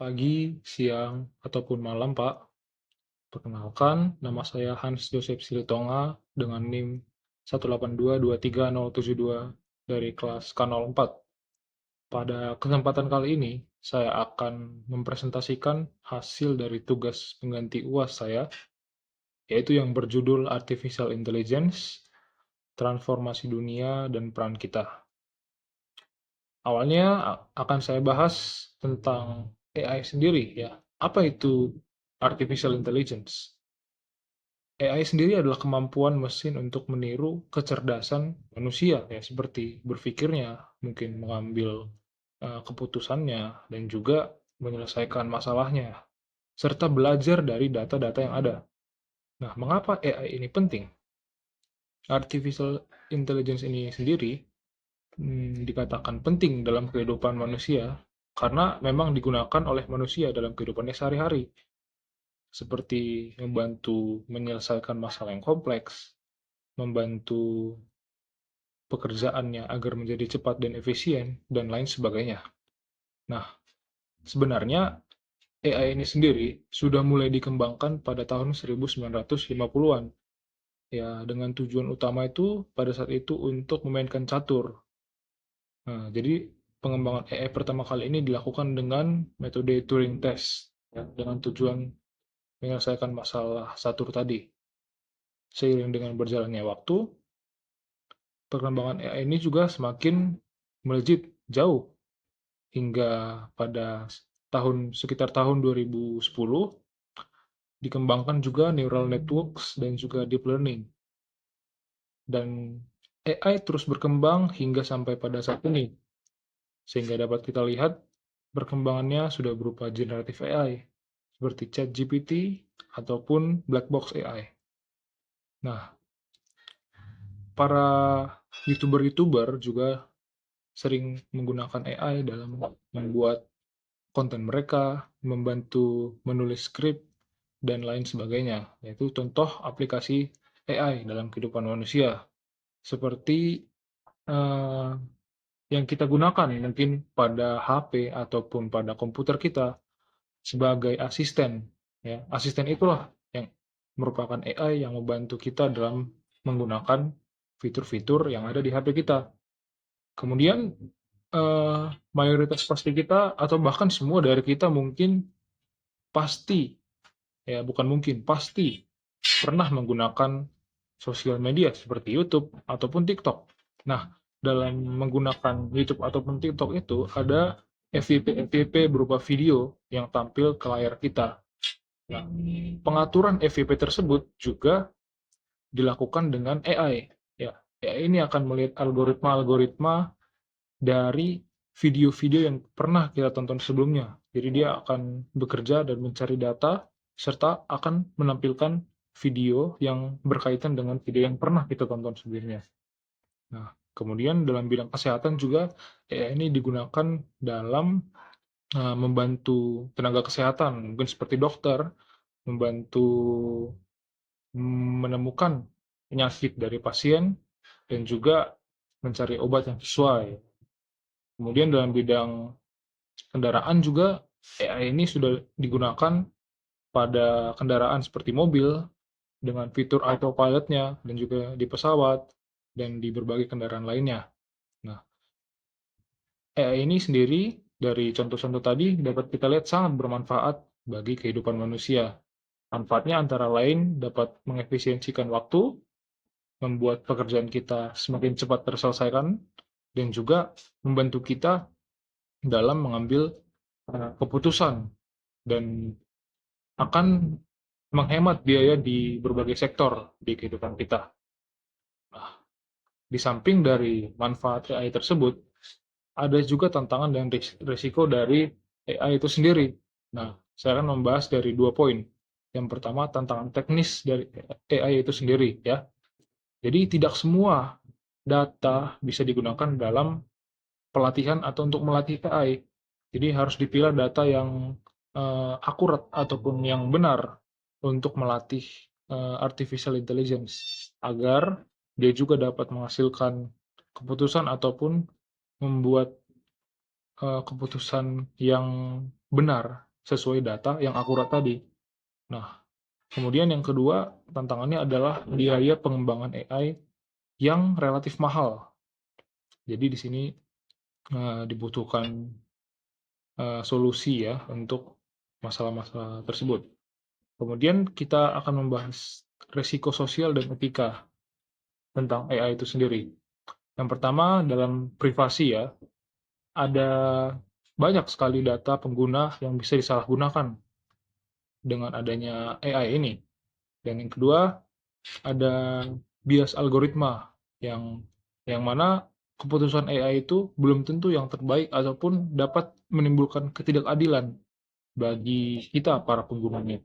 Pagi, siang, ataupun malam, Pak. Perkenalkan, nama saya Hans Joseph Silitonga dengan NIM 182237072 dari kelas K04. Pada kesempatan kali ini, saya akan mempresentasikan hasil dari tugas pengganti UAS saya, yaitu yang berjudul Artificial Intelligence, Transformasi Dunia, dan Peran Kita. Awalnya akan saya bahas tentang AI sendiri ya. Apa itu artificial intelligence? AI sendiri adalah kemampuan mesin untuk meniru kecerdasan manusia ya, seperti berpikirnya, mungkin mengambil keputusannya dan juga menyelesaikan masalahnya, serta belajar dari data-data yang ada. Nah, mengapa AI ini penting? Artificial intelligence ini sendiri dikatakan penting dalam kehidupan manusia karena memang digunakan oleh manusia dalam kehidupannya sehari-hari, seperti membantu menyelesaikan masalah yang kompleks, membantu pekerjaannya agar menjadi cepat dan efisien, dan lain sebagainya. Nah, sebenarnya AI ini sendiri sudah mulai dikembangkan pada tahun 1950-an, ya dengan tujuan utama itu pada saat itu untuk memainkan catur. Nah, jadi pengembangan AI pertama kali ini dilakukan dengan metode Turing Test, ya, dengan tujuan menyelesaikan masalah catur tadi. Seiring dengan berjalannya waktu, perkembangan AI ini juga semakin melejit jauh hingga pada sekitar tahun 2010 dikembangkan juga neural networks dan juga deep learning. Dan AI terus berkembang hingga sampai pada saat ini, sehingga dapat kita lihat perkembangannya sudah berupa generative AI, seperti ChatGPT ataupun black box AI. Nah, para YouTuber-YouTuber juga sering menggunakan AI dalam membuat konten mereka, membantu menulis skrip, dan lain sebagainya. Yaitu contoh aplikasi AI dalam kehidupan manusia. Seperti eh, yang kita gunakan mungkin pada HP ataupun pada komputer kita sebagai asisten. Ya, asisten itulah yang merupakan AI yang membantu kita dalam menggunakan fitur-fitur yang ada di HP kita. Kemudian mayoritas pasti kita atau bahkan semua dari kita mungkin pasti, ya bukan mungkin, pasti pernah menggunakan sosial media seperti YouTube ataupun TikTok. Nah, dalam menggunakan YouTube ataupun TikTok itu ada FYP berupa video yang tampil ke layar kita. Nah, pengaturan FYP tersebut juga dilakukan dengan AI. Ya, AI ini akan melihat algoritma-algoritma dari video-video yang pernah kita tonton sebelumnya. Jadi dia akan bekerja dan mencari data serta akan menampilkan video yang berkaitan dengan video yang pernah kita tonton sebelumnya. Nah, kemudian dalam bidang kesehatan juga AI ini digunakan dalam membantu tenaga kesehatan, mungkin seperti dokter, membantu menemukan penyakit dari pasien dan juga mencari obat yang sesuai. Kemudian dalam bidang kendaraan juga AI ini sudah digunakan pada kendaraan seperti mobil dengan fitur autopilot-nya dan juga di pesawat dan di berbagai kendaraan lainnya. Nah, AI ini sendiri dari contoh-contoh tadi dapat kita lihat sangat bermanfaat bagi kehidupan manusia. Manfaatnya antara lain dapat mengefisiensikan waktu, membuat pekerjaan kita semakin cepat terselesaikan, dan juga membantu kita dalam mengambil keputusan dan akan menghemat biaya di berbagai sektor di kehidupan kita. Nah, di samping dari manfaat AI tersebut, ada juga tantangan dan risiko dari AI itu sendiri. Nah, saya akan membahas dari 2 poin. Yang pertama, tantangan teknis dari AI itu sendiri, ya. Jadi tidak semua data bisa digunakan dalam pelatihan atau untuk melatih AI. Jadi harus dipilih data yang akurat ataupun yang benar untuk melatih artificial intelligence agar dia juga dapat menghasilkan keputusan ataupun membuat keputusan yang benar sesuai data yang akurat tadi. Nah, kemudian yang kedua, tantangannya adalah biaya pengembangan AI yang relatif mahal. Jadi di sini dibutuhkan solusi ya untuk masalah-masalah tersebut. Kemudian kita akan membahas resiko sosial dan etika tentang AI itu sendiri. Yang pertama dalam privasi ya, ada banyak sekali data pengguna yang bisa disalahgunakan dengan adanya AI ini. Dan yang kedua, ada bias algoritma yang mana keputusan AI itu belum tentu yang terbaik ataupun dapat menimbulkan ketidakadilan bagi kita para penggunanya.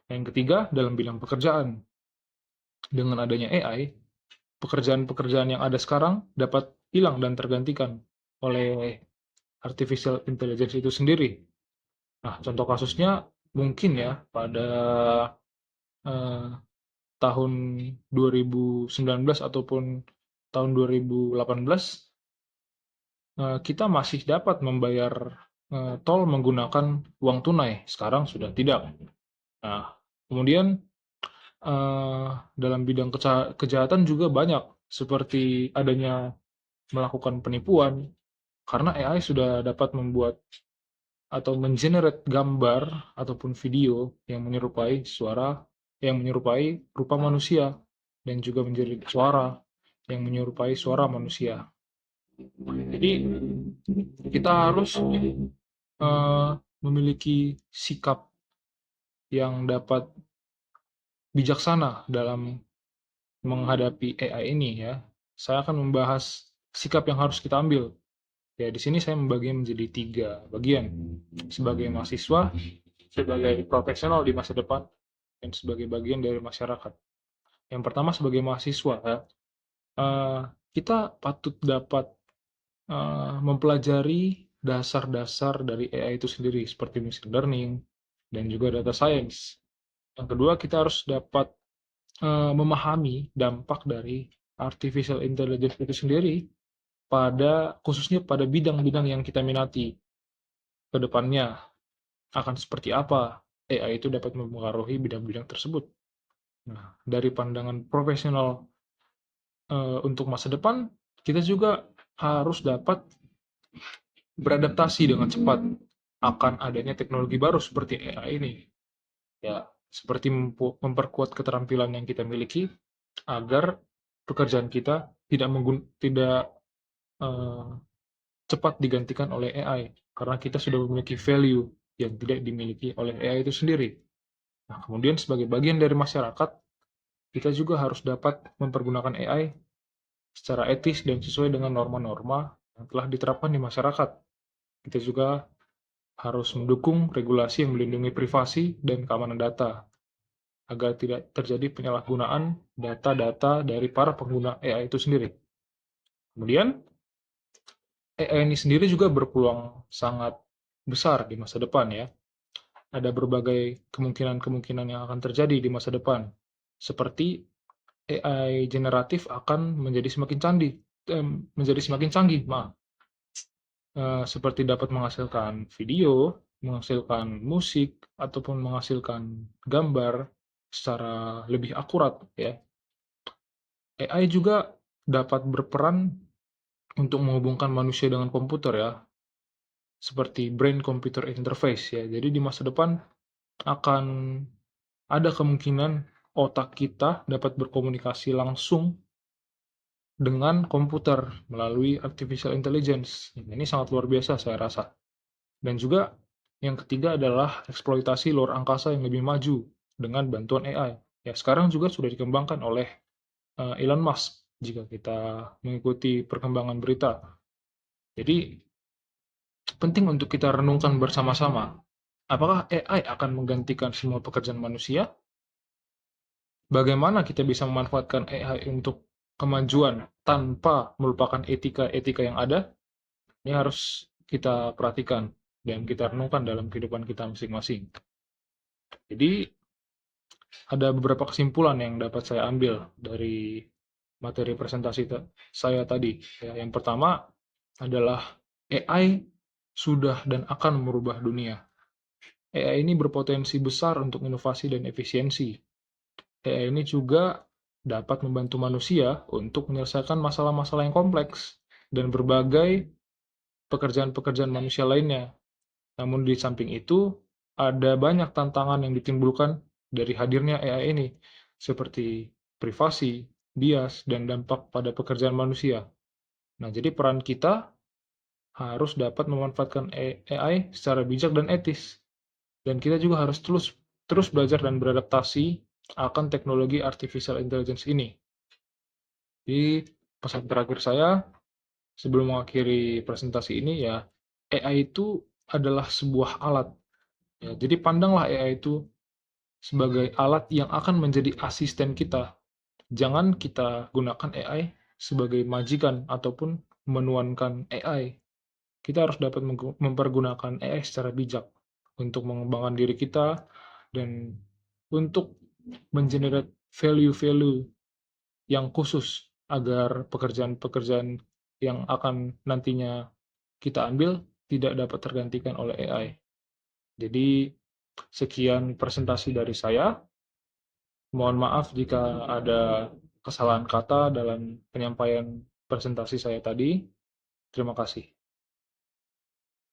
Yang ketiga, dalam bidang pekerjaan. Dengan adanya AI, pekerjaan-pekerjaan yang ada sekarang dapat hilang dan tergantikan oleh artificial intelligence itu sendiri. Nah, contoh kasusnya mungkin ya pada eh, tahun 2019 ataupun tahun 2018 kita masih dapat membayar tol menggunakan uang tunai. Sekarang sudah tidak. Nah, kemudian dalam bidang kejahatan juga banyak seperti adanya melakukan penipuan karena AI sudah dapat membuat atau mengenerate gambar ataupun video yang menyerupai rupa manusia dan juga menjadi suara yang menyerupai suara manusia. Jadi kita harus memiliki sikap yang dapat bijaksana dalam menghadapi AI ini ya. Saya akan membahas sikap yang harus kita ambil. Ya, di sini saya membaginya menjadi 3 bagian. Sebagai mahasiswa, sebagai profesional di masa depan, dan sebagai bagian dari masyarakat. Yang pertama sebagai mahasiswa ya, kita patut dapat mempelajari dasar-dasar dari AI itu sendiri seperti machine learning dan juga data science. Yang kedua, kita harus dapat memahami dampak dari artificial intelligence itu sendiri khususnya pada bidang-bidang yang kita minati. Ke depannya akan seperti apa AI itu dapat mempengaruhi bidang-bidang tersebut. Nah, dari pandangan profesional untuk masa depan, kita juga harus dapat beradaptasi dengan cepat akan adanya teknologi baru seperti AI ini. Ya, seperti memperkuat keterampilan yang kita miliki agar pekerjaan kita tidak cepat digantikan oleh AI karena kita sudah memiliki value yang tidak dimiliki oleh AI itu sendiri. Nah, kemudian sebagai bagian dari masyarakat, kita juga harus dapat mempergunakan AI secara etis dan sesuai dengan norma-norma yang telah diterapkan di masyarakat. Kita juga harus mendukung regulasi yang melindungi privasi dan keamanan data agar tidak terjadi penyalahgunaan data-data dari para pengguna AI itu sendiri. Kemudian, AI ini sendiri juga berpeluang sangat besar di masa depan ya. Ada berbagai kemungkinan-kemungkinan yang akan terjadi di masa depan. Seperti AI generatif akan menjadi semakin canggih, seperti dapat menghasilkan video, menghasilkan musik, ataupun menghasilkan gambar secara lebih akurat ya. AI juga dapat berperan untuk menghubungkan manusia dengan komputer ya, seperti brain computer interface ya. Jadi di masa depan akan ada kemungkinan otak kita dapat berkomunikasi langsung dengan komputer melalui artificial intelligence. Ini sangat luar biasa saya rasa. Dan juga yang ketiga adalah eksploitasi luar angkasa yang lebih maju dengan bantuan AI. Ya, sekarang juga sudah dikembangkan oleh Elon Musk jika kita mengikuti perkembangan berita. Jadi penting untuk kita renungkan bersama-sama. Apakah AI akan menggantikan semua pekerjaan manusia? Bagaimana kita bisa memanfaatkan AI untuk kemajuan tanpa melupakan etika-etika yang ada? Ini harus kita perhatikan dan kita renungkan dalam kehidupan kita masing-masing. Jadi, ada beberapa kesimpulan yang dapat saya ambil dari materi presentasi saya tadi. Ya, yang pertama adalah AI sudah dan akan merubah dunia. AI ini berpotensi besar untuk inovasi dan efisiensi. AI ini juga dapat membantu manusia untuk menyelesaikan masalah-masalah yang kompleks dan berbagai pekerjaan-pekerjaan manusia lainnya. Namun di samping itu, ada banyak tantangan yang ditimbulkan dari hadirnya AI ini, seperti privasi, bias, dan dampak pada pekerjaan manusia. Nah, jadi peran kita harus dapat memanfaatkan AI secara bijak dan etis. Dan kita juga harus terus terus belajar dan beradaptasi akan teknologi artificial intelligence ini. Di pesan terakhir saya sebelum mengakhiri presentasi ini ya, AI itu adalah sebuah alat. Ya, jadi pandanglah AI itu sebagai alat yang akan menjadi asisten kita. Jangan kita gunakan AI sebagai majikan ataupun menuankan AI. Kita harus dapat mempergunakan AI secara bijak untuk mengembangkan diri kita dan untuk mengenerate value-value yang khusus agar pekerjaan-pekerjaan yang akan nantinya kita ambil tidak dapat tergantikan oleh AI. Jadi sekian presentasi dari saya. Mohon maaf jika ada kesalahan kata dalam penyampaian presentasi saya tadi. Terima kasih.